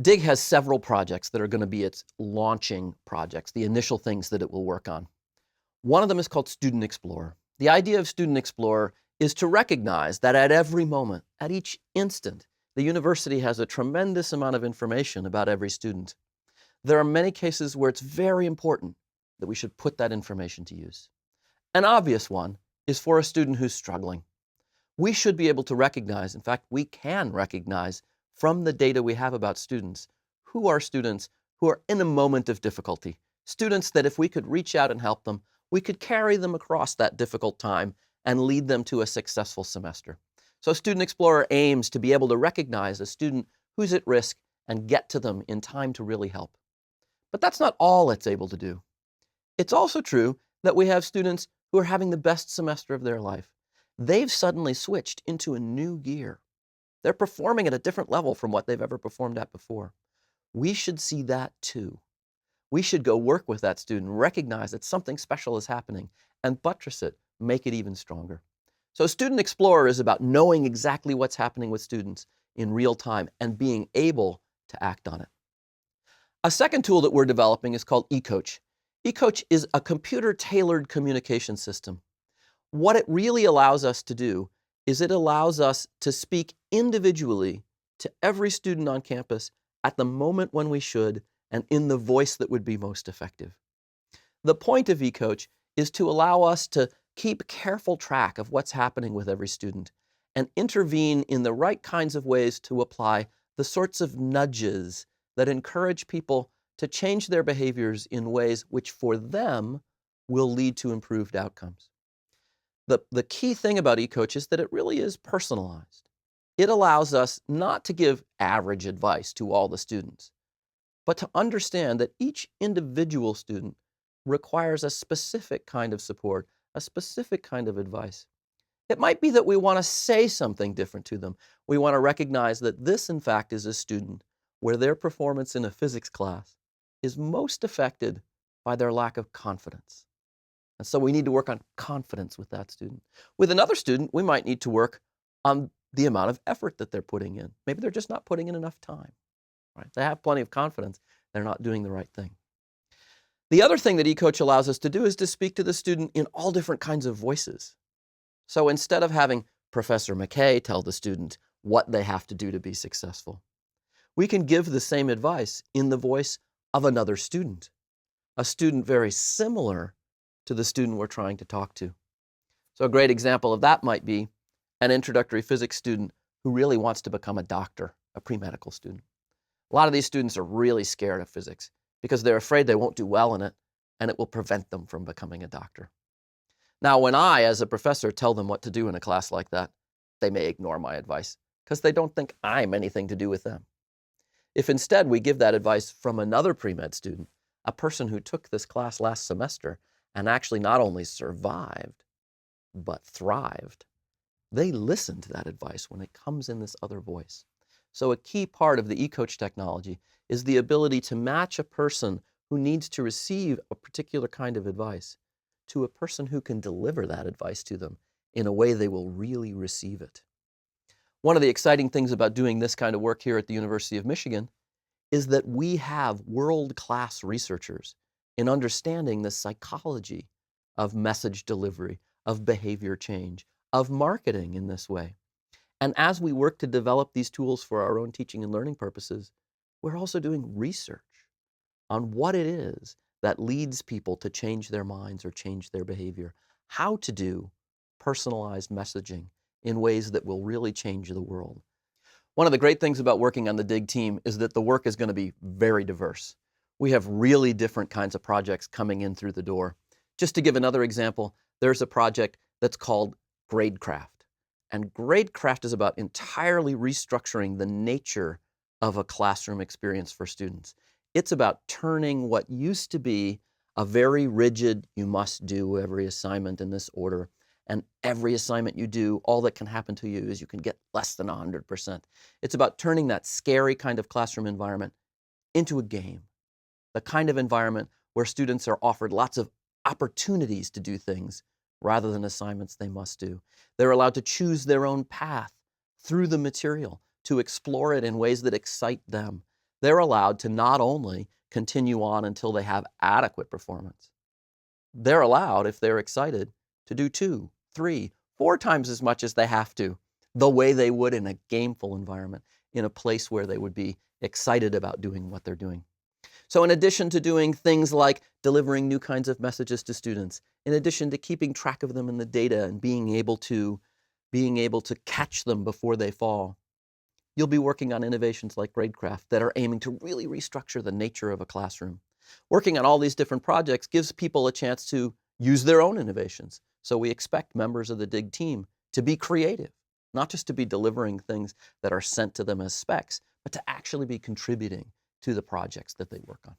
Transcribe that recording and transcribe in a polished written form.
DIG has several projects that are going to be its launching projects, the initial things that it will work on. One of them is called Student Explorer. The idea of Student Explorer is to recognize that at every moment, at each instant, the university has a tremendous amount of information about every student. There are many cases where it's very important that we should put that information to use. An obvious one is for a student who's struggling. We should be able to recognize, in fact, we can recognize from the data we have about students, who are students who are in a moment of difficulty. Students that if we could reach out and help them, we could carry them across that difficult time and lead them to a successful semester. So Student Explorer aims to be able to recognize a student who's at risk and get to them in time to really help. But that's not all it's able to do. It's also true that we have students who are having the best semester of their life. They've suddenly switched into a new gear. They're performing at a different level from what they've ever performed at before. We should see that too. We should go work with that student, recognize that something special is happening, and buttress it, make it even stronger. So Student Explorer is about knowing exactly what's happening with students in real time and being able to act on it. A second tool that we're developing is called eCoach. eCoach is a computer-tailored communication system. What it really allows us to do is it allows us to speak individually to every student on campus at the moment when we should and in the voice that would be most effective. The point of eCoach is to allow us to keep careful track of what's happening with every student and intervene in the right kinds of ways to apply the sorts of nudges that encourage people to change their behaviors in ways which for them will lead to improved outcomes. The key thing about eCoach is that it really is personalized. It allows us not to give average advice to all the students, but to understand that each individual student requires a specific kind of support, a specific kind of advice. It might be that we want to say something different to them. We want to recognize that this, in fact, is a student where their performance in a physics class is most affected by their lack of confidence. And so we need to work on confidence with that student. With another student, we might need to work on the amount of effort that they're putting in. Maybe they're just not putting in enough time. Right? They have plenty of confidence. They're not doing the right thing. The other thing that eCoach allows us to do is to speak to the student in all different kinds of voices. So instead of having Professor McKay tell the student what they have to do to be successful, we can give the same advice in the voice of another student, a student very similar to the student we're trying to talk to. So a great example of that might be an introductory physics student who really wants to become a doctor, a pre-medical student. A lot of these students are really scared of physics because they're afraid they won't do well in it and it will prevent them from becoming a doctor. Now, when I, as a professor, tell them what to do in a class like that, they may ignore my advice because they don't think I'm anything to do with them. If instead we give that advice from another pre-med student, a person who took this class last semester and actually not only survived, but thrived, they listen to that advice when it comes in this other voice. So a key part of the eCoach technology is the ability to match a person who needs to receive a particular kind of advice to a person who can deliver that advice to them in a way they will really receive it. One of the exciting things about doing this kind of work here at the University of Michigan is that we have world-class researchers in understanding the psychology of message delivery, of behavior change, of marketing in this way. And as we work to develop these tools for our own teaching and learning purposes, we're also doing research on what it is that leads people to change their minds or change their behavior, how to do personalized messaging in ways that will really change the world. One of the great things about working on the DIG team is that the work is going to be very diverse. We have really different kinds of projects coming in through the door. Just to give another example, there's a project that's called Gradecraft. And Gradecraft is about entirely restructuring the nature of a classroom experience for students. It's about turning what used to be a very rigid, you must do every assignment in this order, and every assignment you do, all that can happen to you is you can get less than 100%. It's about turning that scary kind of classroom environment into a game, the kind of environment where students are offered lots of opportunities to do things rather than assignments they must do. They're allowed to choose their own path through the material, to explore it in ways that excite them. they're allowed to not only continue on until they have adequate performance, they're allowed, if they're excited, to do 2, 3, 4 times as much as they have to, the way they would in a gameful environment, in a place where they would be excited about doing what they're doing. So in addition to doing things like delivering new kinds of messages to students, in addition to keeping track of them in the data and being able to catch them before they fall, you'll be working on innovations like Gradecraft that are aiming to really restructure the nature of a classroom. Working on all these different projects gives people a chance to use their own innovations. So we expect members of the DIG team to be creative, not just to be delivering things that are sent to them as specs, but to actually be contributing to the projects that they work on.